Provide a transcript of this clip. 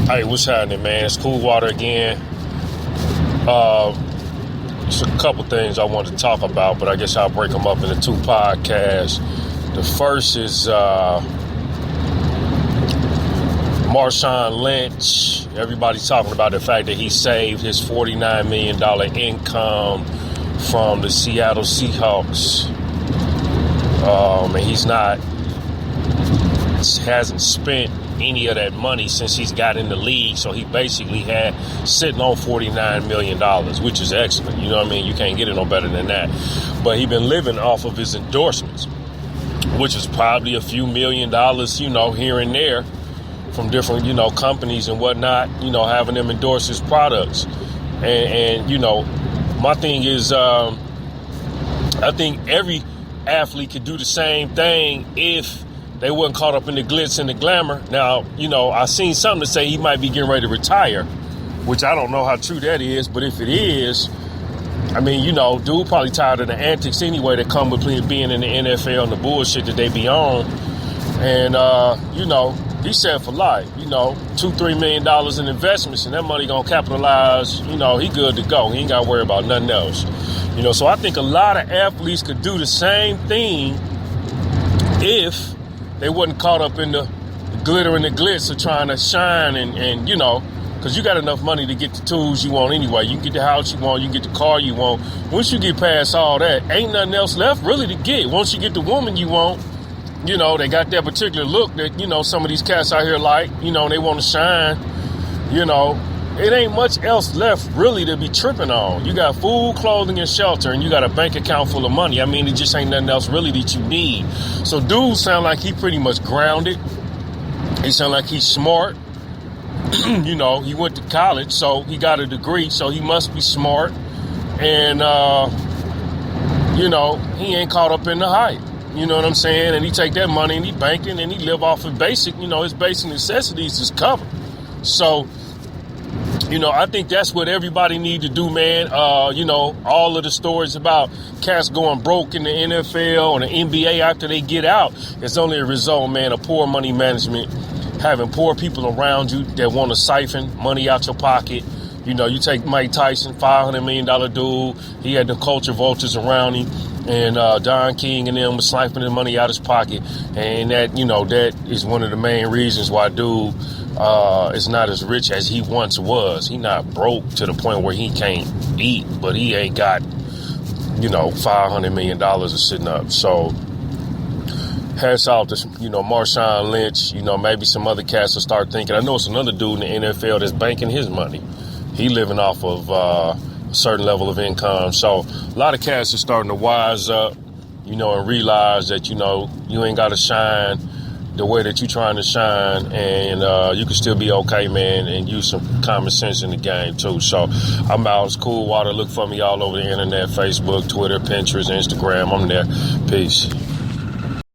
Hey, what's happening, man? It's Cool Water again. Just a couple things I want to talk about, but I guess I'll break them up into two podcasts. The first is Marshawn Lynch. Everybody's talking about the fact that he saved his $49 million income from the Seattle Seahawks. And hasn't spent any of that money since he's got in the league, so he basically had sitting on $49 million, which is excellent. You know what I mean? You can't get it no better than that. But he's been living off of his endorsements, which is probably a few $1 million, here and there from different, companies and whatnot, having them endorse his products. And my thing is, I think every athlete could do the same thing if they wasn't caught up in the glitz and the glamour. Now, I seen something to say he might be getting ready to retire, which I don't know how true that is. But if it is, dude probably tired of the antics anyway that come with being in the NFL and the bullshit that they be on. And, he said for life, $2-3 million in investments, and that money going to capitalize, he good to go. He ain't got to worry about nothing else. So I think a lot of athletes could do the same thing if they wasn't caught up in the glitter and the glitz of trying to shine and because you got enough money to get the tools you want anyway. You can get the house you want, you can get the car you want. Once you get past all that, ain't nothing else left really to get. Once you get the woman you want, they got that particular look that, some of these cats out here like, they want to shine, it ain't much else left really to be tripping on. You got food, clothing, and shelter, and you got a bank account full of money. It just ain't nothing else really that you need. So dude sound like he pretty much grounded. He sound like he's smart. He went to college, so he got a degree, so he must be smart. And, he ain't caught up in the hype. You know what I'm saying? And he take that money and he banking and he live off of basic, his basic necessities is covered. So, I think that's what everybody need to do, man. All of the stories about cats going broke in the NFL and the NBA after they get out, it's only a result, man, of poor money management, having poor people around you that want to siphon money out your pocket. You take Mike Tyson, $500 million dude. He had the culture vultures around him. And Don King and them was siphoning money out his pocket. And that, that is one of the main reasons why dude is not as rich as he once was. He not broke to the point where he can't eat, but he ain't got, $500 million sitting up. So hats out to, Marshawn Lynch. Maybe some other cats will start thinking. I know it's another dude in the NFL that's banking his money. He living off of a certain level of income. So a lot of cats are starting to wise up, and realize that, you ain't got to shine the way that you're trying to shine, and you can still be okay, man, and use some common sense in the game, too. So I'm out. It's Cool Water. Look for me all over the internet, Facebook, Twitter, Pinterest, Instagram. I'm there. Peace.